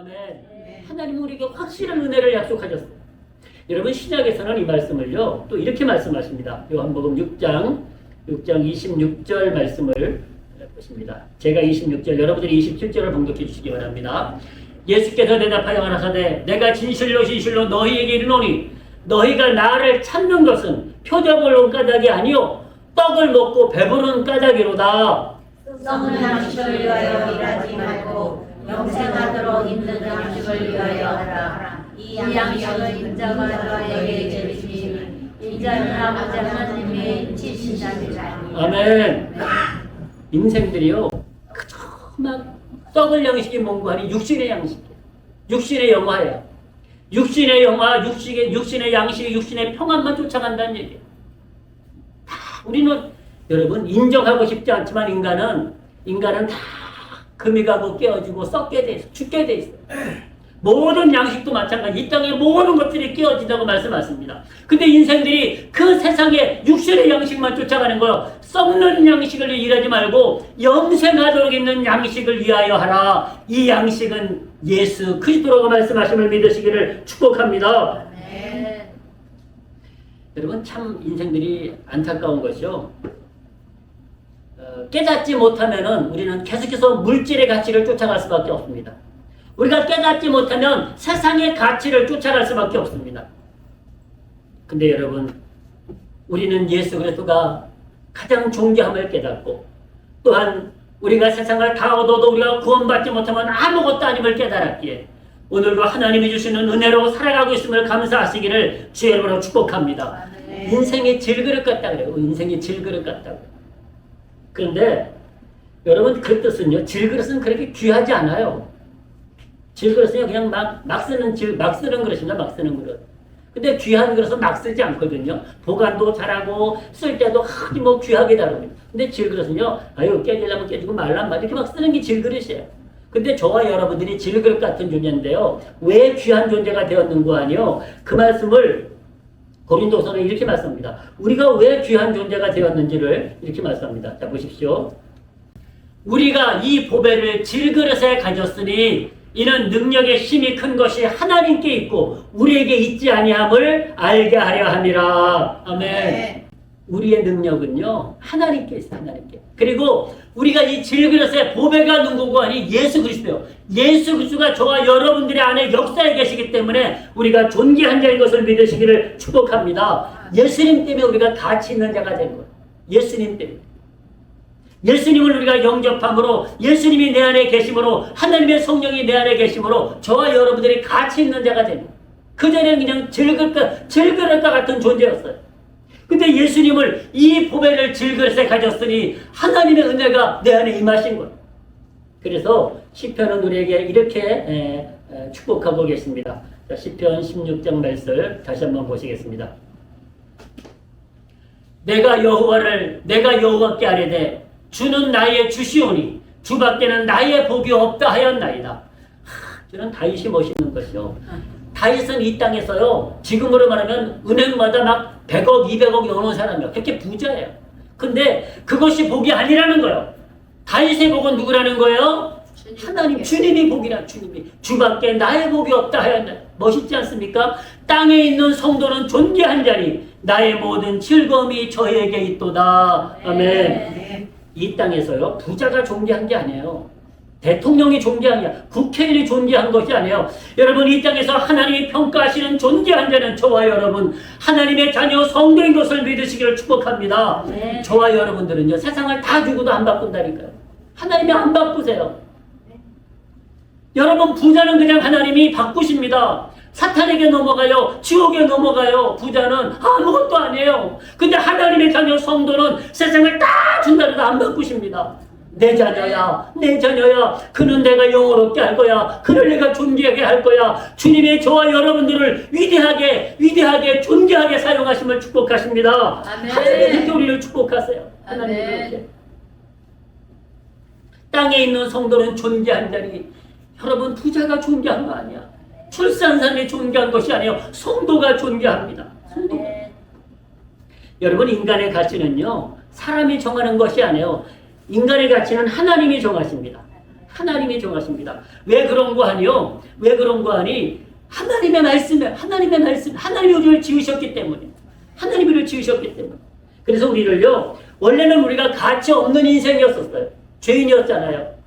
아멘. 하나님은 우리에게 확실한 은혜를 약속하셨어요. 여러분 신약에서는 이 말씀을요 또 이렇게 말씀하십니다. 요한복음 6장 26절 말씀을 보십니다. 제가 26절 여러분들이 27절을 봉독해 주시기 바랍니다. 예수께서 대답하여 가라사대 내가 진실로 진실로 너희에게 이르노니 너희가 나를 찾는 것은 표적을 온 까닭이 아니요 떡을 먹고 배부른 까닭이로다. 썩는 양식을 위하여 일하지 말고 영생하도록 있는 양식을 위하여 하라. 이 양식은 인자가 너희에게 주시니 인자는 아버지 하나님의 지시자니라. 아멘. 인생들이요 그저 막 썩을 양식이 뭔고 하니 육신의 양식, 육신의 영화예요. 육신의 영화, 육신의 양식, 육신의 평안만 쫓아간다는 얘기예요. 다 우리는 여러분 인정하고 싶지 않지만 인간은 다 금이 가고 깨어지고 썩게 돼 있어, 죽게 돼 있어. 모든 양식도 마찬가지. 이 땅의 모든 것들이 깨어진다고 말씀하십니다. 근데 인생들이 그 세상에 육신의 양식만 쫓아가는 거예요. 썩는 양식을 일하지 말고 영생하도록 있는 양식을 위하여 하라. 이 양식은 예수 그리스도라고 말씀하심을 믿으시기를 축복합니다. 네. 여러분 참 인생들이 안타까운 것이요. 깨닫지 못하면은 우리는 계속해서 물질의 가치를 쫓아갈 수밖에 없습니다. 우리가 깨닫지 못하면 세상의 가치를 쫓아갈 수밖에 없습니다. 근데 여러분 우리는 예수 그리스도가 가장 존귀함을 깨닫고 또한 우리가 세상을 다 얻어도 우리가 구원받지 못하면 아무것도 아님을 깨달았기에 오늘도 하나님이 주시는 은혜로 살아가고 있음을 감사하시기를 주의 이름으로 축복합니다. 인생이 질그릇 같다 그래요. 인생이 질그릇 같다고. 그런데 여러분 그 뜻은요. 질그릇은 그렇게 귀하지 않아요. 질그릇은요 그냥 막 쓰는 그릇입니다. 막 쓰는 그릇. 근데 귀한 그릇은 막 쓰지 않거든요. 보관도 잘하고 쓸 때도 아주 뭐 귀하게 다룹니다. 근데 질그릇은요 아유 깨지려면 깨지고 말란 말 이렇게 막 쓰는 게 질그릇이에요. 근데 저와 여러분들이 질그릇 같은 존재인데요. 왜 귀한 존재가 되었는고 하니요. 그 말씀을 고린도서는 이렇게 말씀합니다. 우리가 왜 귀한 존재가 되었는지를 이렇게 말씀합니다. 자 보십시오. 우리가 이 보배를 질그릇에 가졌으니 이는 능력의 힘이 큰 것이 하나님께 있고 우리에게 있지 아니함을 알게 하려 함이라. 아멘. 네. 우리의 능력은요 하나님께 있어요. 하나님께. 그리고 우리가 이 질그릇에 보배가 누구고 하니 예수 그리스도요. 예수 그리스도가 저와 여러분들의 안에 역사에 계시기 때문에 우리가 존귀한 자인 것을 믿으시기를 축복합니다. 예수님 때문에 우리가 가치 있는 자가 된 거예요. 예수님 때문에. 예수님을 우리가 영접함으로 예수님이 내 안에 계심으로 하나님의 성령이 내 안에 계심으로 저와 여러분들이 가치 있는 자가 됩니다. 그전에는 그냥 질그릇과 같은 존재였어요. 근데 예수님을 이 보배를 질그릇에 가졌으니 하나님의 은혜가 내 안에 임하신 거예요. 그래서 시편은 우리에게 이렇게 축복하고 계십니다. 자, 시편 16장 말씀 다시 한번 보시겠습니다. 내가 여호와께 아뢰되 주는 나의 주시오니 주밖에는 나의 복이 없다 하였나이다. 저는 다윗이 멋있는 것이요. 다윗은 이 땅에서요. 지금으로 말하면 은행마다 막 100억, 200억 여는 사람이요. 그렇게 부자예요. 근데 그것이 복이 아니라는 거예요. 다윗의 복은 누구라는 거예요? 하나님, 주님이 복이라 주님이. 주밖에 나의 복이 없다 하였나. 멋있지 않습니까? 땅에 있는 성도는 존귀한 자리 나의 모든 즐거움이 저에게 있도다. 아멘. 이 땅에서요 부자가 존귀한 게 아니에요. 대통령이 존귀한 게 아니에요. 국회의원이 존귀한 것이 아니에요. 여러분 이 땅에서 하나님이 평가하시는 존귀한 자는 저와 여러분 하나님의 자녀 성도인 것을 믿으시기를 축복합니다. 네. 저와 여러분들은요 세상을 다 주고도 안 바꾼다니까요. 하나님이 안 바꾸세요. 여러분 부자는 그냥 하나님이 바꾸십니다. 사탄에게 넘어가요. 지옥에 넘어가요. 부자는 아무것도 아니에요. 근데 하나님의 자녀 성도는 세상을 다 준다 해도 안 바꾸십니다. 내 자녀야, 내 자녀야. 그는 내가 영원롭게 할 거야. 그를 내가 존귀하게 할 거야. 주님의 저와 여러분들을 위대하게 존귀하게 사용하심을 축복하십니다. 아멘. 하나님이 그렇게 우리를 축복하세요. 하나님이 아멘. 그렇게. 땅에 있는 성도는 존귀한 자리. 여러분 부자가 존귀한 거 아니야. 출산사람이 존귀한 것이 아니에요. 성도가 존귀합니다. 성도가. 여러분 인간의 가치는요. 사람이 정하는 것이 아니에요. 인간의 가치는 하나님이 정하십니다. 하나님이 정하십니다. 왜 그런 거 아니요? 왜 그런 거 아니? 하나님의 말씀, 하나님이 우리를 지으셨기 때문에. 하나님이 우리를 지으셨기 때문에. 그래서 우리를요, 원래는 우리가 가치 없는 인생이었었어요. 죄인이었잖아요.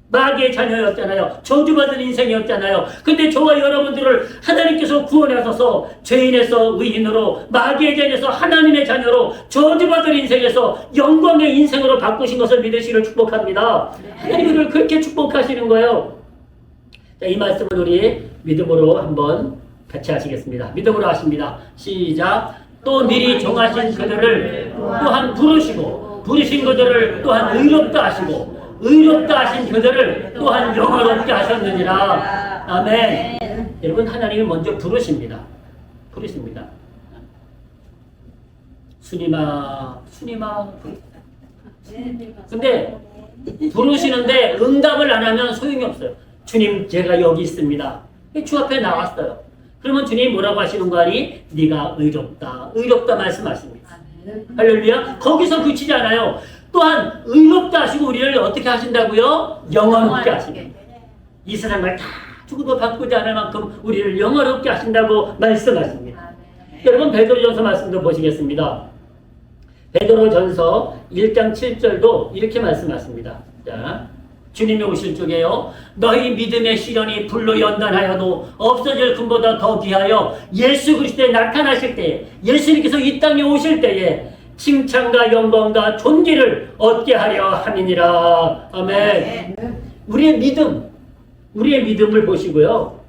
마귀의 자녀였잖아요. 저주받은 인생이었잖아요. 근데 저와 여러분들을 하나님께서 구원하셔서 죄인에서 의인으로, 마귀의 자녀에서 하나님의 자녀로, 저주받은 인생에서 영광의 인생으로 바꾸신 것을 믿으시기를 축복합니다. 하나님이 우리를 그렇게 축복하시는 거예요. 자, 이 말씀을 우리 믿음으로 한번 같이 하시겠습니다. 믿음으로 하십니다. 시작. 또 미리 정하신 그들을 또한 부르시고, 부르신 그들을 또한 의롭다 하시고, 의롭다 하신 그들을 또한 영화롭게 하셨느니라. 아멘. 여러분, 하나님이 먼저 부르십니다. 부르십니다. 수님아. 근데 부르시는데 응답을 안 하면 소용이 없어요. 주님, 제가 여기 있습니다. 주 앞에 나왔어요. 그러면 주님이 뭐라고 하시는 거 아니? 네가 의롭다. 의롭다 말씀하십니다. 할렐루야. 거기서 그치지 않아요. 또한 의롭다 하시고 우리를 어떻게 하신다고요? 영원롭게 하십니다. 이 세상을 다 죽어도 바꾸지 않을 만큼 우리를 영원롭게 하신다고 말씀하십니다. 여러분, 베드로전서 말씀도 보시겠습니다. 베드로전서 1장 7절도 이렇게 말씀하십니다. 자, 주님이 오실 적에요, 너희 믿음의 시련이 불로 연단하여도 없어질 금보다 더 귀하여 예수 그리스도에 나타나실 때에, 예수님께서 이 땅에 오실 때에 칭찬과 영광과 존귀를 얻게 하려 함이니라. 아멘. 우리의 믿음을 보시고요,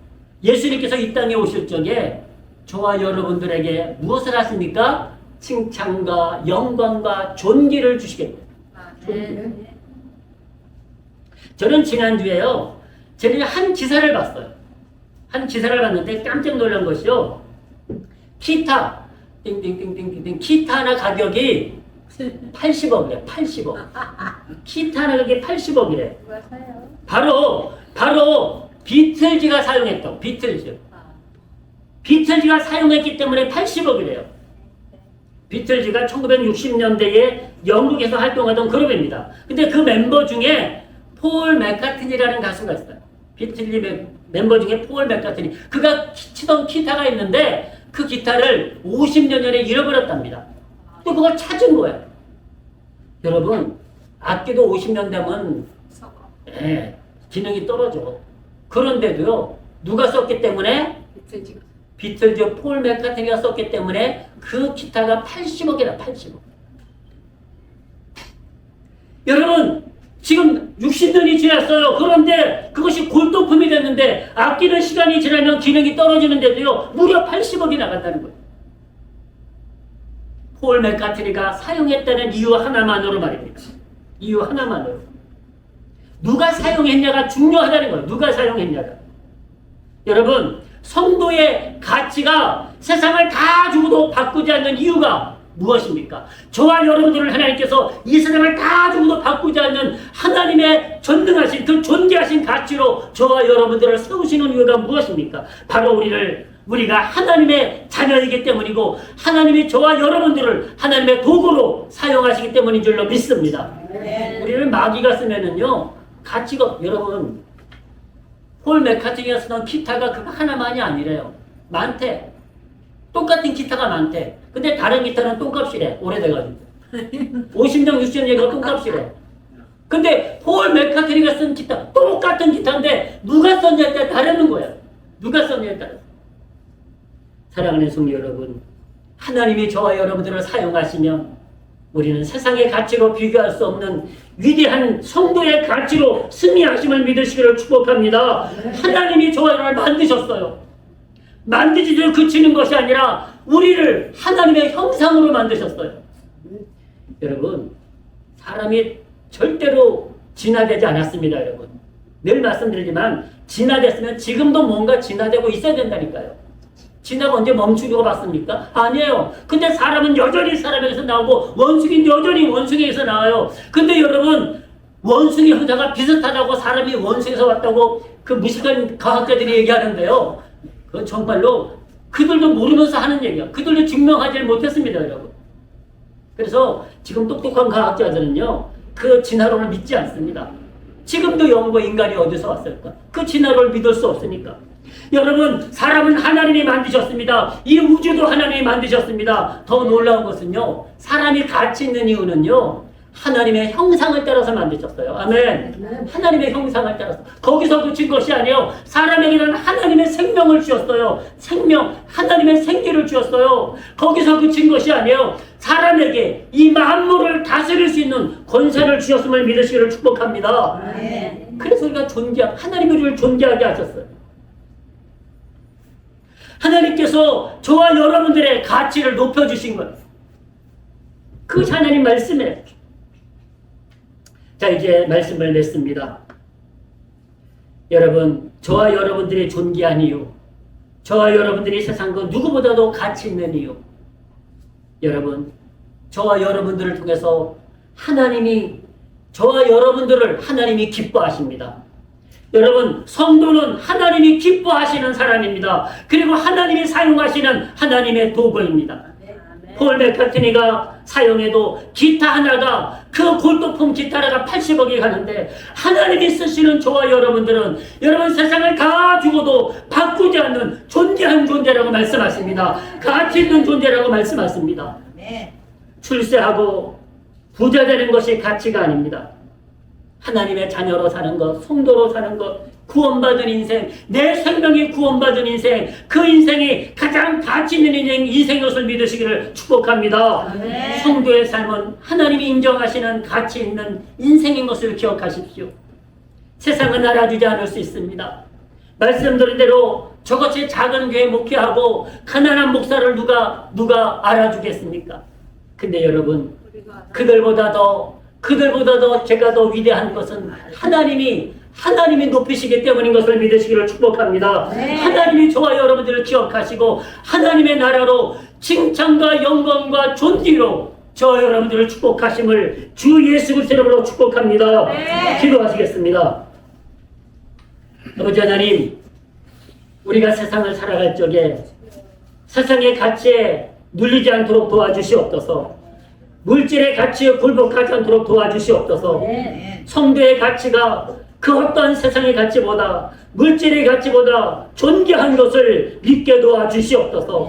예수님께서 이 땅에 오실 적에 저와 여러분들에게 무엇을 하십니까? 칭찬과 영광과 존귀를 주시겠다. 저는 지난주에요, 저는 한 기사를 봤어요. 한 기사를 봤는데 깜짝 놀란 것이요, 기타 기타 하나 가격이 80억이래. 80억. 기타 하나 가격이 80억이래. 바로 비틀즈가 사용했던, 비틀즈가 사용했기 때문에 80억이래요. 비틀즈가 1960년대에 영국에서 활동하던 그룹입니다. 근데 그 멤버 중에 폴 맥카트니라는 가수가 있어요. 비틀즈 멤버 중에 폴 맥카트니. 그가 치던 기타가 있는데 그 기타를 50년 전에 잃어버렸답니다. 또 그걸 찾은 거예요. 여러분, 악기도 50년 되면 기능이 떨어져. 그런데도요, 누가 썼기 때문에? 비틀즈 폴 맥카트니가 썼기 때문에 그 기타가 80억이라 80억. 여러분, 지금 60년이 지났어요. 그런데 그것이 골동품이 됐는데 아끼는 시간이 지나면 기능이 떨어지는데도요, 무려 80억이 나간다는 거예요. 폴 맥카트니가 사용했다는 이유 하나만으로 말입니다. 이유 하나만으로. 누가 사용했냐가 중요하다는 거예요. 누가 사용했냐가. 여러분, 성도의 가치가 세상을 다 주고도 바꾸지 않는 이유가 무엇입니까? 저와 여러분들을 하나님께서 이 세상을 다 주고도 바꾸지 않는 하나님의 전능하신 그 존귀하신 가치로 저와 여러분들을 세우시는 이유가 무엇입니까? 바로 우리가 하나님의 자녀이기 때문이고, 하나님이 저와 여러분들을 하나님의 도구로 사용하시기 때문인 줄로 믿습니다. 우리를 마귀가 쓰면은요, 가치가, 여러분, 폴 맥카트니가 쓰던 기타가 그거 하나만이 아니래요. 많대. 똑같은 기타가 많대. 근데 다른 기타는 똥값이래. 오래돼가지고. 50년, 60년 얘기가 똥값이래. 근데 폴 맥카트니가 쓴 기타, 똑같은 기타인데 누가 썼냐에 따라 다르는 거야. 누가 썼냐에 따라. 사랑하는 성도 여러분, 하나님이 저와 여러분들을 사용하시면 우리는 세상의 가치로 비교할 수 없는 위대한 성도의 가치로 승리하심을 믿으시기를 축복합니다. 하나님이 저와 여러분을 만드셨어요. 만드지도 그치는 것이 아니라 우리를 하나님의 형상으로 만드셨어요. 여러분, 사람이 절대로 진화되지 않았습니다. 여러분, 늘 말씀드리지만 진화됐으면 지금도 뭔가 진화되고 있어야 된다니까요. 진화가 언제 멈추려고 봤습니까? 아니에요. 근데 사람은 여전히 사람에게서 나오고 원숭이는 여전히 원숭이에서 나와요. 근데 여러분, 원숭이 형태가 비슷하다고 사람이 원숭이에서 왔다고 그 무식한 과학자들이 얘기하는데요, 그건 정말로 그들도 모르면서 하는 얘기야. 그들도 증명하지 못했습니다, 여러분. 그래서 지금 똑똑한 과학자들은요, 그 진화론을 믿지 않습니다. 지금도 영과 인간이 어디서 왔을까? 그 진화를 믿을 수 없으니까. 여러분, 사람은 하나님이 만드셨습니다. 이 우주도 하나님이 만드셨습니다. 더 놀라운 것은요, 사람이 가치 있는 이유는요, 하나님의 형상을 따라서 만드셨어요. 아멘. 하나님의 형상을 따라서. 거기서 그친 것이 아니에요. 사람에게는 하나님의 생명을 주셨어요. 생명, 하나님의 생기를 주셨어요. 거기서 그친 것이 아니에요. 사람에게 이 만물을 다스릴 수 있는 권세를 주셨음을 믿으시기를 축복합니다. 그래서 우리가 하나님이 우리를 존귀하게 하셨어요. 하나님께서 저와 여러분들의 가치를 높여주신 거예요. 그것이 하나님 말씀이에요. 자, 이제 말씀을 냈습니다. 여러분, 저와 여러분들이 존귀한 이유, 저와 여러분들이 세상 그 누구보다도 가치 있는 이유, 여러분, 저와 여러분들을 통해서 하나님이, 저와 여러분들을 하나님이 기뻐하십니다. 여러분, 성도는 하나님이 기뻐하시는 사람입니다. 그리고 하나님이 사용하시는 하나님의 도구입니다. 폴 맥카트니가 사용해도 기타 하나가, 그 골도품 기타 하나가 80억이 가는데, 하나님이 쓰시는 저와 여러분들은 여러분 세상을 다 주고도 바꾸지 않는 존재한 존재라고 말씀하십니다. 가치 있는 존재라고 말씀하십니다. 출세하고 부자 되는 것이 가치가 아닙니다. 하나님의 자녀로 사는 것, 성도로 사는 것, 구원받은 인생, 내 생명이 구원받은 인생, 그 인생이 가장 가치 있는 인생인 것을 믿으시기를 축복합니다. 성도의 삶은 하나님이 인정하시는 가치 있는 인생인 것을 기억하십시오. 세상은 알아주지 않을 수 있습니다. 말씀드린 대로 저것이 작은 교회 목회하고 가난한 목사를 누가 알아주겠습니까? 근데 여러분, 그들보다 더 제가 더 위대한 것은 하나님이 높이시기 때문인 것을 믿으시기를 축복합니다. 하나님이 저와 여러분들을 기억하시고 하나님의 나라로 칭찬과 영광과 존귀로 저와 여러분들을 축복하심을 주 예수 그리스도 이름으로 축복합니다. 기도하시겠습니다. 아버지 하나님, 우리가 세상을 살아갈 적에 세상의 가치에 눌리지 않도록 도와주시옵소서. 물질의 가치에 굴복하지 않도록 도와주시옵소서. 성도의 가치가 그 어떤 세상의 가치보다, 물질의 가치보다 존귀한 것을 믿게 도와주시옵소서.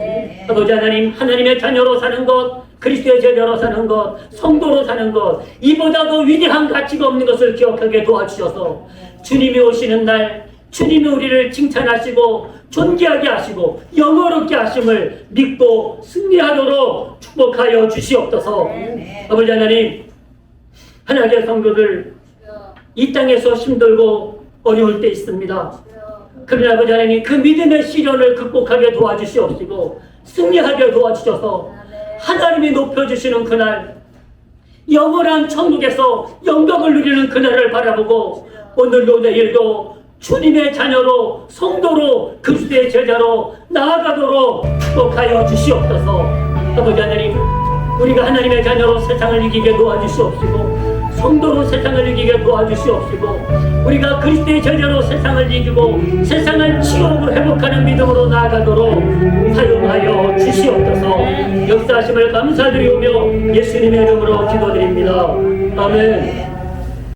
아버지 하나님, 하나님의 자녀로 사는 것, 그리스도의 제자로 사는 것, 성도로 사는 것, 이보다 더 위대한 가치가 없는 것을 기억하게 도와주셔서 주님이 오시는 날 주님이 우리를 칭찬하시고 존귀하게 하시고 영어롭게 하심을 믿고 승리하도록 축복하여 주시옵소서. 아버지 하나님, 하나님의 성도들 이 땅에서 힘들고 어려울 때 있습니다. 그러나 아버지 하나님, 그 믿음의 시련을 극복하게 도와주시옵시고 승리하게 도와주셔서 하나님이 높여주시는 그날, 영원한 천국에서 영광을 누리는 그날을 바라보고 오늘도 내일도 주님의 자녀로, 성도로, 그리스도의 제자로 나아가도록 축복하여 주시옵소서. 아버지 하나님, 우리가 하나님의 자녀로 세상을 이기게 도와주시옵시고 성도로 세상을 이기게 도와주시옵시고 우리가 그리스도의 제자로 세상을 이기고 세상을 치유하고 회복하는 믿음으로 나아가도록 사용하여 주시옵소서. 역사하심을 감사드리오며 예수님의 이름으로 기도드립니다. 아멘.